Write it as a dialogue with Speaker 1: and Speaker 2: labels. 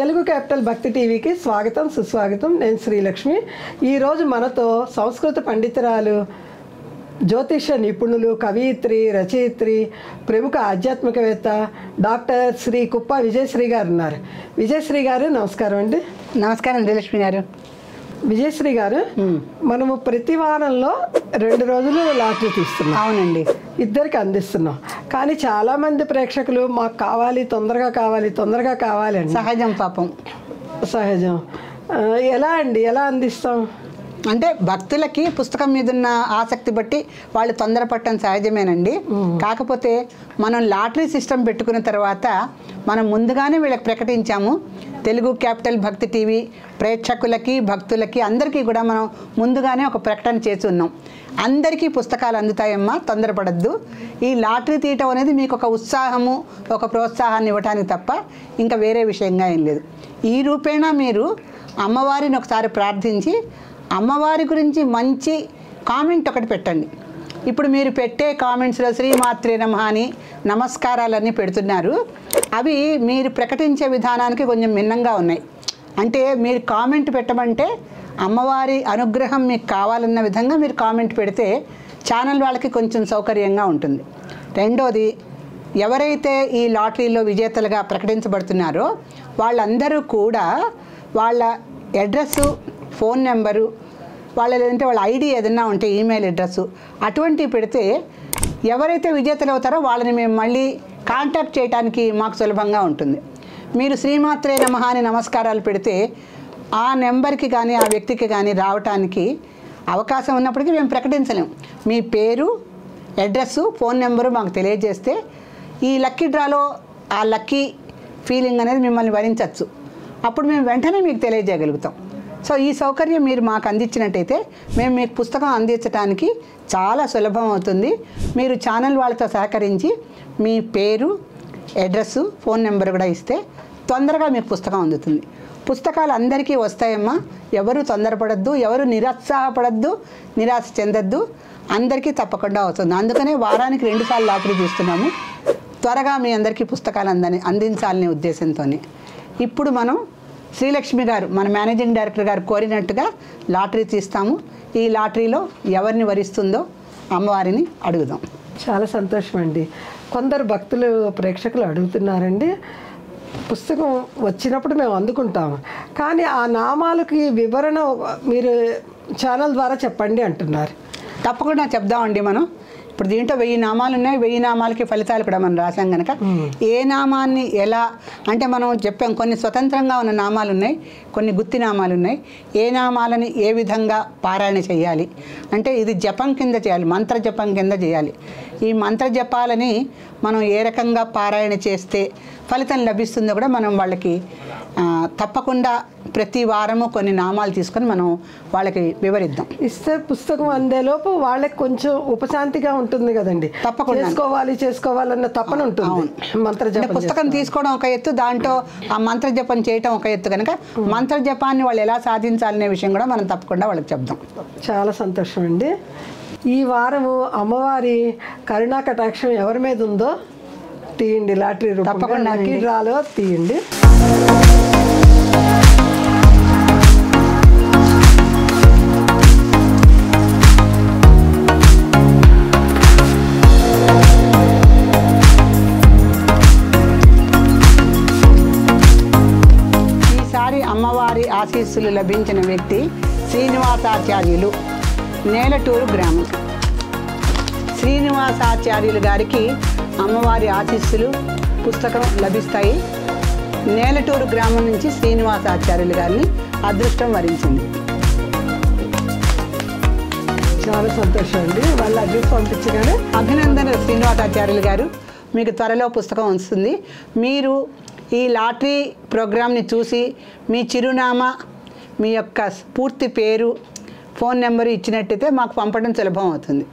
Speaker 1: Telugu capital భక్తి టీవీకి స్వాగతం సుస్వాగతం. నేను శ్రీలక్ష్మి. ఈరోజు మనతో సంస్కృత పండితురాలు, జ్యోతిష నిపుణులు, కవయిత్రి, రచయిత్రి, ప్రముఖ ఆధ్యాత్మికవేత్త డాక్టర్ శ్రీ కుప్ప విజయశ్రీ గారు ఉన్నారు. విజయశ్రీ గారు నమస్కారం అండి.
Speaker 2: నమస్కారం శ్రీలక్ష్మి గారు.
Speaker 1: విజయశ్రీ గారు, మనము ప్రతి వారంలో 2 రోజులు లాటరీ తీస్తున్నాం.
Speaker 2: అవునండి,
Speaker 1: ఇద్దరికి అందిస్తున్నాం. కానీ చాలామంది ప్రేక్షకులు మాకు కావాలి, తొందరగా కావాలి అండి.
Speaker 2: సహజం, పాపం
Speaker 1: సహజం. ఎలా అండి, ఎలా అందిస్తాం?
Speaker 2: అంటే భక్తులకి పుస్తకం మీద ఉన్న ఆసక్తి బట్టి వాళ్ళు తొందరపడటం సహజమేనండి. కాకపోతే మనం లాటరీ సిస్టమ్ పెట్టుకున్న తర్వాత మనం ముందుగానే వీళ్ళకి ప్రకటించాము. తెలుగు క్యాపిటల్ భక్తి టీవీ ప్రేక్షకులకి, భక్తులకి అందరికీ కూడా మనం ముందుగానే ఒక ప్రకటన చేసి ఉన్నాం. అందరికీ పుస్తకాలు అందుతాయమ్మా, తొందరపడద్దు. ఈ లాటరీ తీయటం అనేది మీకు ఒక ఉత్సాహము, ఒక ప్రోత్సాహాన్ని ఇవ్వటానికి తప్ప ఇంకా వేరే విషయంగా ఏం లేదు. ఈ రూపేణా మీరు అమ్మవారిని ఒకసారి ప్రార్థించి అమ్మవారి గురించి మంచి కామెంట్ ఒకటి పెట్టండి. ఇప్పుడు మీరు పెట్టే కామెంట్స్లో శ్రీమాత్రే నమః అని నమస్కారాలన్నీ పెడుతున్నారు. అవి మీరు ప్రకటించే విధానానికి కొంచెం భిన్నంగా ఉన్నాయి. అంటే మీరు కామెంట్ పెట్టమంటే అమ్మవారి అనుగ్రహం మీకు కావాలన్న విధంగా మీరు కామెంట్ పెడితే ఛానల్ వాళ్ళకి కొంచెం సౌకర్యంగా ఉంటుంది. రెండోది, ఎవరైతే ఈ లాటరీలో విజేతలుగా ప్రకటించబడుతున్నారో వాళ్ళందరూ కూడా వాళ్ళ అడ్రస్సు, ఫోన్ నెంబరు, లేదంటే వాళ్ళ ఐడి ఏదైనా ఉంటే ఈమెయిల్ అడ్రస్సు అటువంటివి పెడితే ఎవరైతే విజేతలు అవుతారో వాళ్ళని మేము మళ్ళీ కాంటాక్ట్ చేయడానికి మాకు సులభంగా ఉంటుంది. మీరు శ్రీమాత్రే నమః అని నమస్కారాలు పెడితే ఆ నెంబర్కి కానీ ఆ వ్యక్తికి కానీ రావటానికి అవకాశం ఉన్నప్పటికీ మేము ప్రకటించలేము. మీ పేరు, అడ్రస్సు, ఫోన్ నెంబరు మాకు తెలియజేస్తే ఈ లక్కీ డ్రాలో ఆ లక్కీ ఫీలింగ్ అనేది మిమ్మల్ని వరించవచ్చు. అప్పుడు మేము వెంటనే మీకు తెలియజేయగలుగుతాం. సో ఈ సౌకర్యం మీరు మాకు అందించినట్టయితే మేము మీకు పుస్తకం అందించడానికి చాలా సులభం అవుతుంది. మీరు ఛానల్ వాళ్ళతో సహకరించి మీ పేరు, అడ్రస్సు, ఫోన్ నెంబర్ కూడా ఇస్తే తొందరగా మీకు పుస్తకం అందుతుంది. పుస్తకాలు అందరికీ వస్తాయమ్మా. ఎవరు తొందరపడద్దు, ఎవరు నిరుత్సాహపడద్దు, నిరాశ చెందద్దు. అందరికీ తప్పకుండా అవుతుంది. అందుకనే వారానికి 2 సార్లు లాటరీ తీస్తున్నాము. త్వరగా మీ అందరికీ పుస్తకాలు అందించాలనే ఉద్దేశంతో ఇప్పుడు మనం శ్రీలక్ష్మి గారు, మన మేనేజింగ్ డైరెక్టర్ గారు కోరినట్టుగా లాటరీ తీస్తాము. ఈ లాటరీలో ఎవరిని వరిస్తుందో అమ్మవారిని అడుగుదాం.
Speaker 1: చాలా సంతోషం అండి. కొందరు భక్తులు, ప్రేక్షకులు అడుగుతున్నారండి, పుస్తకం వచ్చినప్పుడు మేము అందుకుంటాము, కానీ ఆ నామాలకి వివరణ మీరు ఛానల్ ద్వారా చెప్పండి అంటున్నారు.
Speaker 2: తప్పకుండా చెప్దామండి. మనం ఇప్పుడు దీంట్లో 1000 నామాలు ఉన్నాయి. 1000 నామాలకి ఫలితాలు కూడా మనం రాసాం కనుక ఏ నామాన్ని ఎలా అంటే మనం చెప్పాం. కొన్ని స్వతంత్రంగా ఉన్న నామాలు ఉన్నాయి, కొన్ని గుత్తి నామాలు ఉన్నాయి. ఏ నామాలని ఏ విధంగా పారాయణ చేయాలి అంటే ఇది జపం కింద చేయాలి, మంత్ర జపం కింద చేయాలి. ఈ మంత్ర జపాలని మనం ఏ రకంగా పారాయణ చేస్తే ఫలితం లభిస్తుందో కూడా మనం వాళ్ళకి తప్పకుండా ప్రతి వారము కొన్ని నామాలు తీసుకొని మనం వాళ్ళకి వివరిద్దాం.
Speaker 1: ఇస్తే పుస్తకం అందేలోపు వాళ్ళకి కొంచెం ఉపశాంతిగా ఉంటుంది కదండి.
Speaker 2: తప్పకుండా
Speaker 1: చేసుకోవాలన్న తపన ఉంటుంది. మంత్రజపం
Speaker 2: పుస్తకం తీసుకోవడం ఒక ఎత్తు, దాంట్లో ఆ మంత్ర జపం చేయటం ఒక ఎత్తు కనుక మంత్ర జపాన్ని వాళ్ళు ఎలా సాధించాలనే విషయం కూడా మనం తప్పకుండా వాళ్ళకి చెప్దాం.
Speaker 1: చాలా సంతోషం అండి. ఈ వారము అమ్మవారి కరుణా కటాక్షం ఎవరి మీద ఉందో తీయండి. లాటరీ
Speaker 2: తప్పకుండా
Speaker 1: లక్కీ డ్రాలో తీయండి.
Speaker 2: ఈసారి అమ్మవారి ఆశీస్సులు లభించిన వ్యక్తి శ్రీనివాసాచార్యులు, నేలటూరు గ్రామం. శ్రీనివాసాచార్యులు గారికి అమ్మవారి ఆశీస్సులు, పుస్తకం లభిస్తాయి. నేలటూరు గ్రామం నుంచి శ్రీనివాసాచార్యులు గారిని అదృష్టం వరించింది.
Speaker 1: చాలా సంతోషం అండి. వాళ్ళ అడ్రస్ పంపించగానే
Speaker 2: అభినందనలు శ్రీనివాసాచార్యులు గారు, మీకు త్వరలో పుస్తకం వస్తుంది. మీరు ఈ లాటరీ ప్రోగ్రామ్ని చూసి మీ చిరునామా, మీ యొక్క పూర్తి పేరు, ఫోన్ నెంబరు ఇచ్చినట్టయితే మాకు పంపడం సులభం అవుతుంది.